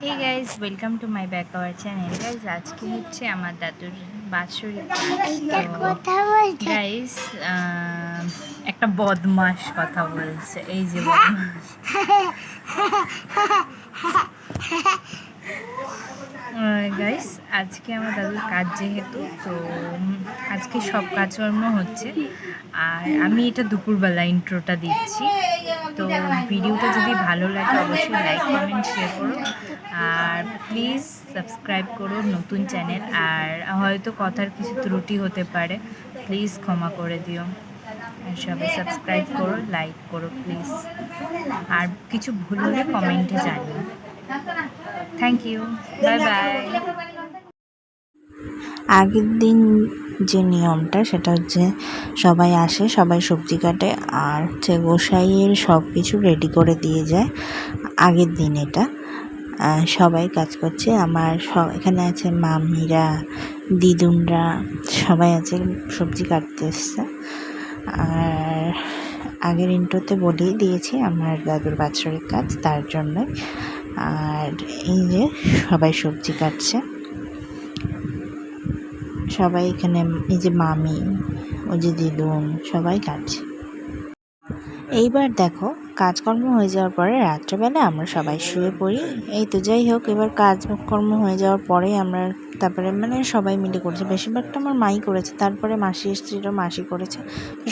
Hey guys, welcome to my back our channel. Guys, আজকে হচ্ছে আমার দাদুর বাৎসরিক গাইস একটা বদমাস কথা বলছে। এই যে বদমাস গাইস, আজকে আমার দাদুর কাজ যেহেতু, তো আজকে সব কাজকর্ম হচ্ছে। আর আমি এটা দুপুরবেলা ইন্ট্রোটা দিচ্ছি। তো ভিডিওটা যদি ভালো লাগে অবশ্যই লাইক কমেন্ট শেয়ার করো, আর প্লিজ সাবস্ক্রাইব করো নতুন চ্যানেল। আর হয়তো কথার কিছু ত্রুটি হতে পারে, প্লিজ ক্ষমা করে দিও। আর সবাই সাবস্ক্রাইব করো, লাইক করো প্লিজ। আর কিছু ভুল হলে কমেন্টে জানিও। Thank you, bye bye. আগের দিন যে নিয়মটা সেটা হচ্ছে সবাই আসে, সবাই সবজি কাটে, আর হচ্ছে গোসাইয়ের সব কিছু রেডি করে দিয়ে যায় আগের দিন। এটা সবাই কাজ করছে। আমার এখানে আছে মামিরা, দিদুনরা, সবাই আছে, সবজি কাটতে এসছে। আর আগের ইন্ট্রোতে বলেই দিয়েছি আমার দাদুর বাৎসরিক কাজ, তার জন্য। আর এই যে সবাই সবজি কাটছে, সবাই এখানে, এই যে মামি, ওই যে দিদুন, সবাই কাটছে। এইবার দেখো, কাজকর্ম হয়ে যাওয়ার পরে রাত্রেবেলা আমরা সবাই শুয়ে পড়ি। এই তো যাই হোক, এবার কাজকর্ম হয়ে যাওয়ার পরে আমরা তারপরে সবাই মিলে করেছে, বেশিরভাগটা আমার মাই করেছে, তারপরে মাসি এসেছিল, মাসি করেছে,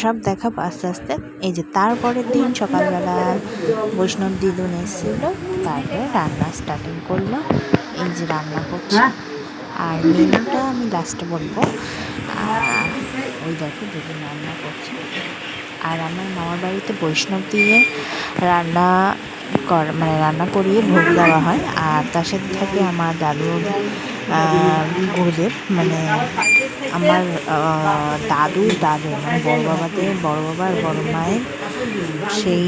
সব দেখা আস্তে আস্তে। এই যে তারপরের দিন সকালবেলা বৈষ্ণব দিদুন এসেছিল, তারপরে রান্না স্টার্টিং করলো। এই যে রান্না করছে, আর মেনুটা আমি লাস্টে বলবো। আর ওই দেখো দিদুন রান্না করছে। আর আমার মামার বাড়িতে বৈষ্ণব দিয়ে রান্না রান্না করিয়ে ভোগ দেওয়া হয়। আর তার সাথে থাকে আমার দাদুর গুরুদেব, আমার দাদুর দাদু, বড় বাবার বড় মায়ের, সেই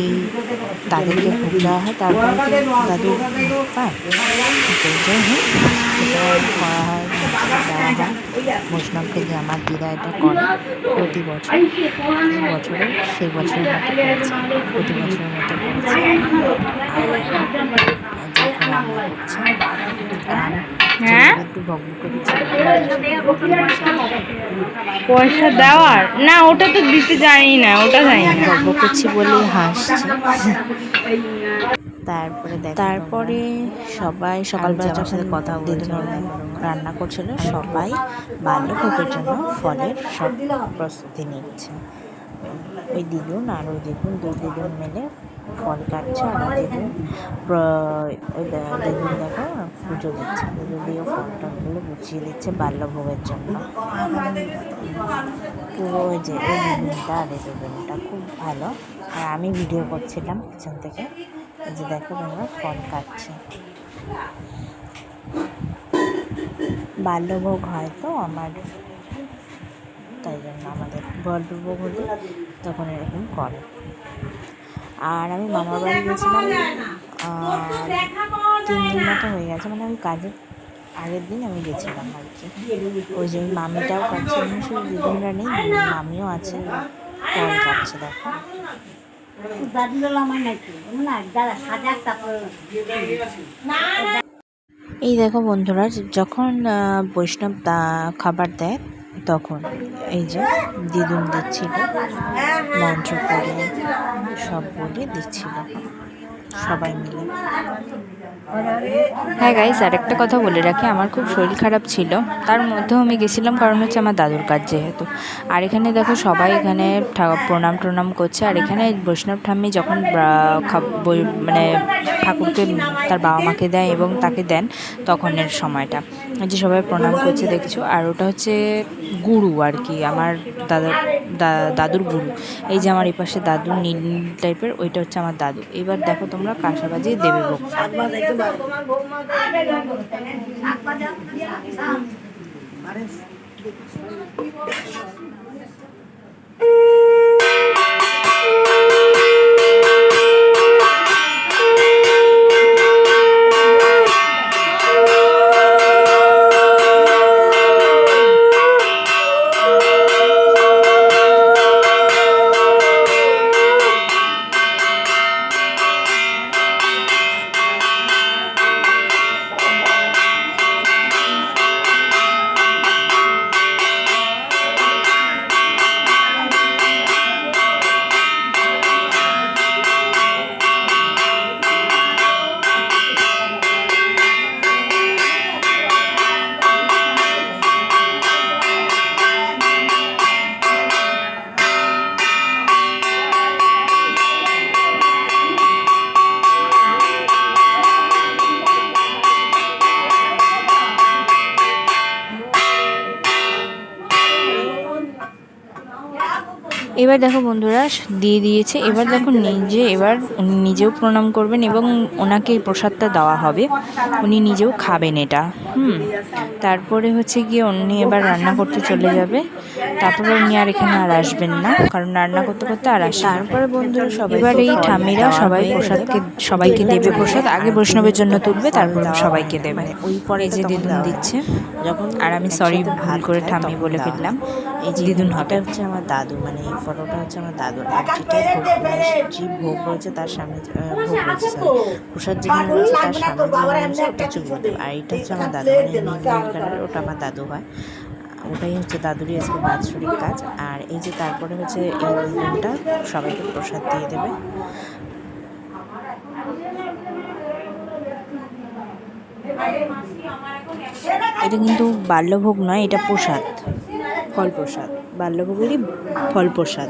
তাদেরকে ভোগ দেওয়া হয়। তারপরে দাদুর পায়, যাই হোক সেটা করা হয়, দেওয়া হয় বৈষ্ণবকে। যে আমার দিদা এটা করে প্রতি বছর, বছরে সেই বছরের মতো করেছে, প্রতি বছরের মতো করেছে। একটু বকবক করেছি, পয়সা দেওয়ার না, ওটা তো দিতে জানি না, ওটা জানি না। বকবক করছি বলেই হাসছি। তারপরে সবাই সকালবেলা যখন দিদুন রান্না করছিল, সবাই বাল্যভোগের জন্য ফলের সব প্রস্তুতি নিচ্ছে। ওই দিদুন আর ওই দিদুন, দুই দিদুন মিলে ফল কাটছে। আর ওই দিদুন দেখো পুজো দিচ্ছে, পুজো দিয়ে ফলটাগুলো গুছিয়ে দিচ্ছে বাল্যভোগের জন্য। পুরো ওই যে এই দিদুনটা আর এই দিদুনটা খুব ভালো। আর আমি ভিডিও করছিলাম পিছন থেকে। এই যে দেখো তোমরা, ফল কাটছে। বাল্যভোগ হয় তো আমার, তাই জন্য আমাদের বাল্যভোগ হলে তখন এরকম করে। আর আমি মামার বাড়ি গেছিলাম 3 দিন মতো হয়ে গেছে, আমি কাজের আগের দিন আমি গেছিলাম আর কি। ওই যে মামিটাও কাটছে, এমনি শুধু দিদুনরা নেই, মামিও আছে, ফল কাটছে। দেখো এই দেখো বন্ধুরা, যখন বৈষ্ণব খাবার দেয় তখন এই যে দিদুন দিচ্ছিল, মন্ত্র করে সব বলে দিচ্ছিল সবাই মিলে। হ্যাঁ গাইস, আরেকটা কথা বলে রাখি, আমার খুব শরীর খারাপ ছিল, তার মধ্যেও আমি গেছিলাম, কারণ হচ্ছে আমার দাদুর কাজ যেহেতু। আর এখানে দেখো সবাই এখানে প্রণাম করছে। আর এখানে বৈষ্ণব ঠাম্মি যখন ঠাকুরকে তার বাবা মাকে দেয় এবং তাকে দেন, তখনের সময়টা যে সবাই প্রণাম করছে দেখছো। আর ওটা হচ্ছে গুরু আর কি, আমার দাদুর গুরু। এই যে আমার এই পাশে দাদু নীল টাইপের, ওইটা হচ্ছে আমার দাদু। এবার দেখো তোমরা কাঁসা বাজিয়ে দেবে ভোগ। এবার দেখো বন্ধুরা দিয়ে দিয়েছে। এবার দেখো এবার উনি নিজেও প্রণাম করবেন এবং ওনাকে এই প্রসাদটা দেওয়া হবে, উনি নিজেও খাবেন এটা। তারপরে হচ্ছে গিয়ে উনি এবার রান্না করতে চলে যাবে। তারপরে উনি আর এখানে আর আসবেন না, কারণ রান্না করতে করতে আর আসে। তারপরে বন্ধুরা এবার এই ঠাম্মিরা সবাইকে দেবে প্রসাদ। আগে বৈষ্ণবের জন্য তুলবে, তারপর সবাইকে দেবে। ওই পরে যে দিদুন দিচ্ছে, আর আমি সরি ভুল করে ঠাম্মি বলে ফেললাম, এই দিদুন হবে। হচ্ছে আমার দাদু, মানে এই ফটোটা হচ্ছে আমার দাদুর। আর যে ভোগ রয়েছে তার সামনে ভোগ রয়েছে, প্রসাদ যেখানে রয়েছে তার সামনে ওটা চুগিদেব। আর এটা হচ্ছে আমার দাদু, মানে নীল কালারের, ওটা আমার দাদু হয়। ওটাই হচ্ছে দাদুরই আজকে বাৎসরিক কাজ। আর এই যে তারপরে হচ্ছে এই দিনটা সবাইকে প্রসাদ দিয়ে দেবে। এটা কিন্তু বাল্যভোগ নয়, এটা প্রসাদ, ফল প্রসাদ, বাল্যভোগেরই ফল প্রসাদ।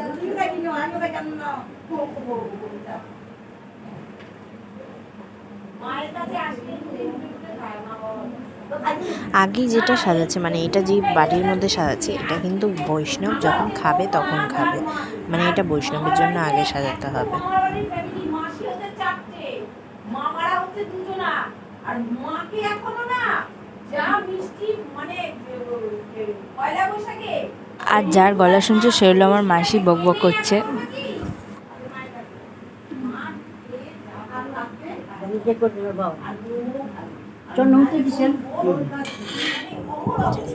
আগে যেটা সাজাচ্ছে, মানে এটা যে বাড়ির মধ্যে সাজাচ্ছে, এটা কিন্তু বৈষ্ণব যখন খাবে তখন খাবে, মানে এটা বৈষ্ণবের জন্য আগে সাজাতে হবে। আর যার গলা শুনছে সে হলো আমার মাসি, বকবক করছে।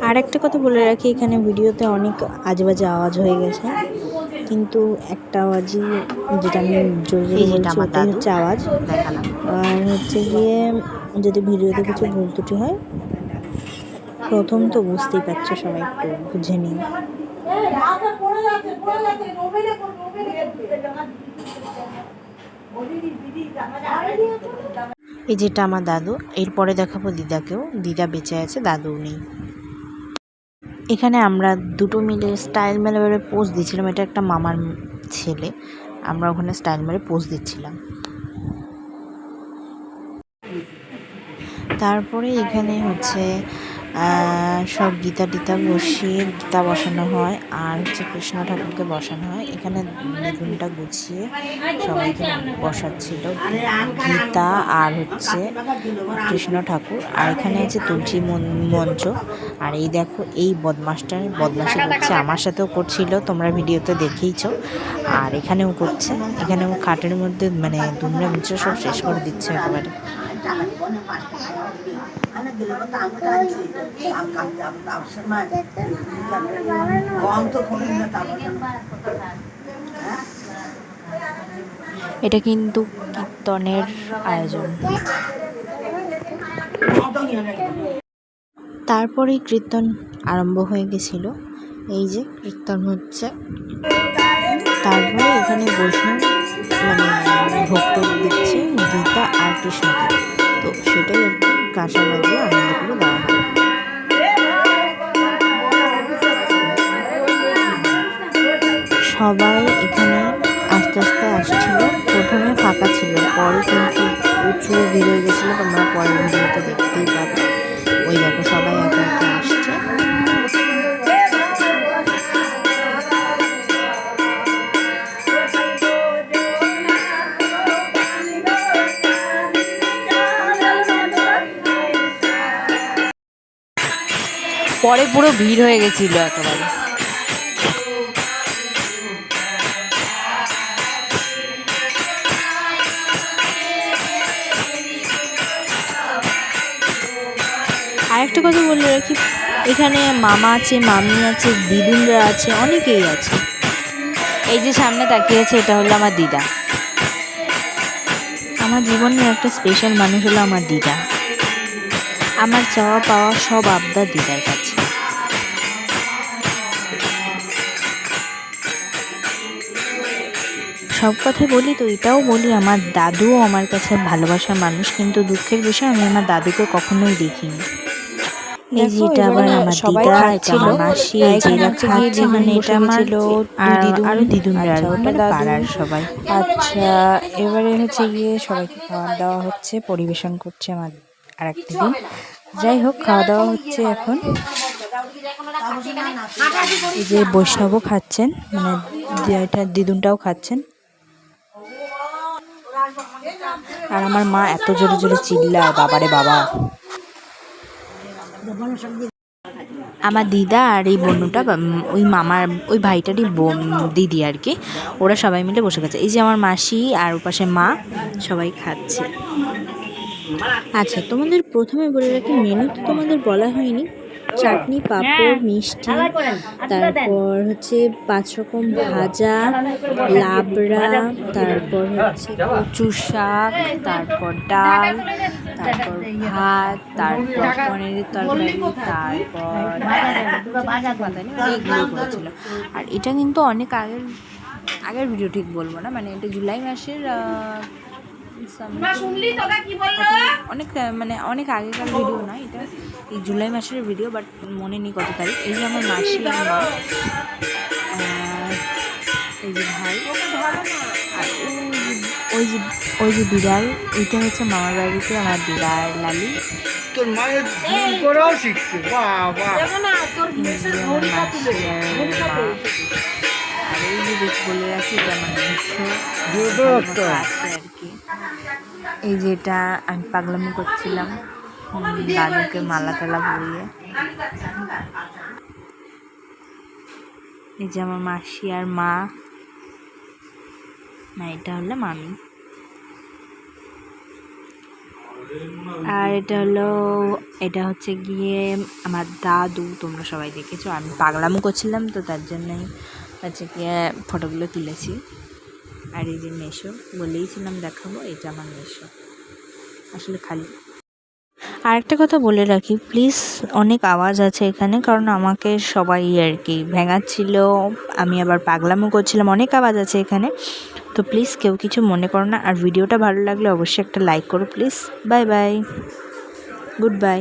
আর একটা কথা বলে রাখি, এখানে ভিডিওতে অনেক আজেবাজে আওয়াজ হয়ে গেছে, কিন্তু একটা আওয়াজই যেটা আমি জোরে বলছি ওটাই হচ্ছে আওয়াজ। আর হচ্ছে গিয়ে যদি ভিডিওতে কিছু ভুল ত্রুটি হয়, প্রথম তো বুঝতেই পারছো, সবাই একটু বুঝে নিন। এই যেটা আমার দাদু। এরপরে দেখাবো দিদাকেও, দিদা বেঁচে আছে, দাদু নেই। এখানে আমরা দুটো মিলে স্টাইল মেরে পোজ দিচ্ছিলাম। এটা একটা মামার ছেলে, আমরা ওখানে স্টাইল মেরে পোজ দিচ্ছিলাম। তারপরে এখানে হচ্ছে সব গীতা টিতা বসিয়ে গীতা বসানো হয়, আর হচ্ছে কৃষ্ণ ঠাকুরকে বসানো হয়। এখানে বেগুনটা গুছিয়ে সবাইকে বসাচ্ছিল গীতা আর হচ্ছে কৃষ্ণ ঠাকুর। আর এখানে আছে তুলসী মঞ্চ। আর এই দেখো এই বদমাশি করছে, আমার সাথেও করছিল, তোমরা ভিডিওতে দেখেইছো। আর এখানেও করছে, এখানেও খাটের মধ্যে মানে দুমড়ে মুচড়ে সব শেষ করে দিচ্ছে একেবারে। এটা কিন্তু কীর্তনের আয়োজন। তারপরেই কীর্তন আরম্ভ হয়ে গেছিল। এই যে কীর্তন হচ্ছে, তারপরে এখানে বৈষ্ণব মানে ভক্ত দিচ্ছে গীতা আর কৃষ্ণকে, তো সেটাই আর কি কাঁসা বাজিয়ে আনন্দ করে দেওয়া হয়। সবাই এখানে আস্তে আস্তে আসছিল, প্রথমে ফাঁকা ছিল, পরে কিন্তু প্রচুর ভিড় হয়ে গেছিলো, তোমরা পরের ভিডিওতে দেখতেই পাবে। ওই দেখো সবাই একে একে আসছে। পরে পুরো ভিড় হয়ে গেছিল একেবারে। আরেকটা কথা বলে রাখি, এখানে মামা আছে, মামি আছে, দিদুনরা আছে, অনেকেই আছে। এই যে সামনে তাকিয়ে আছে, এটা হলো আমার দিদা। আমার জীবনের একটা স্পেশাল মানুষ হলো আমার দিদা। আমার চাওয়া পাওয়া সব আবদার দিদার কাছে। সব কথাই বলি তো এটাও বলি, আমার দাদুও আমার কাছে ভালোবাসার মানুষ, কিন্তু দুঃখের বিষয় আমি আমার দাদুকে কখনোই দেখিনি। এই যে এটা আবার আমার দিদা, এটা আমার মাসি, এই যে খাচ্ছে, মানে এটা আমার আরো দিদুনরা, মানে পাড়ার সবাই। আচ্ছা, এবারে হচ্ছে গিয়ে সবাইকে খাওয়া দাওয়া হচ্ছে, পরিবেশন করছে আমার আর এক দিদুন। যাই হোক, খাওয়া দাওয়া হচ্ছে এখন। এই যে বৈষ্ণবও খাচ্ছেন, মানে এটা দিদুনটাও খাচ্ছেন। আর আমার মা এত জোরে জোরে চিল্লায়, বাবারে বাবা। আমার দিদা আর এই বোনটা, ওই মামার ওই ভাইটারই দিদি আর কি, ওরা সবাই মিলে বসে খাচ্ছে। এই যে আমার মাসি আর ওপাশে মা সবাই খাচ্ছে। আচ্ছা, তোমাদের প্রথমে বলে রাখি, মেনু তো তোমাদের বলা হয়নি। চাটনি, পাঁপড়, মিষ্টি, তারপর হচ্ছে 5 রকম ভাজা, লাবড়া, তারপর হচ্ছে কচু শাক, তারপর ডাল, তারপর ভাত, তারপর পনিরের তরকারি, তারপর এইগুলো করেছিল। আর এটা কিন্তু অনেক আগের ভিডিও, ঠিক বলবো না, মানে এটা জুলাই মাসের অনেক, মানে অনেক আগেকার ভিডিও না, এটা এই জুলাই মাসের ভিডিও, বাট মনে নেই কত তারিখ। এই যে আমার মাসি আর মা, এই যে ভাই, আর ওই যে বিড়াল, এইটা হচ্ছে মামার বাড়িতে আমার বিড়াল লালি। তোর মায়ের করাও শিখছে, বাবা। আর এই যে বলে রাখি, এটা আমার আছে আর কি। এই যে এটা আমি পাগলামি করছিলাম দাদুকে মালা টালা পরিয়ে। এই যে আমার মাসি আর মা, না এটা হলো মামি। আর এটা হচ্ছে গিয়ে আমার দাদু। তোমরা সবাই দেখেছো, আমি পাগলামো করছিলাম তো তার জন্যই হচ্ছে গিয়ে ফটোগুলো তুলেছি। আর এই যে মেশো, বলেইছিলাম দেখাবো, এটা আমার মেশো আসলে খালি। আর একটা কথা বলে রাখি, প্লিজ, অনেক আওয়াজ আছে এখানে, কারণ আমাকে সবাই আর কি ভেঙাচ্ছিল, আমি আবার পাগলামো করছিলাম, অনেক আওয়াজ আছে এখানে। তো প্লিজ কেউ কিছু মনে করো না। আর ভিডিওটা ভালো লাগলে অবশ্যই একটা লাইক করো please. Bye bye, good bye.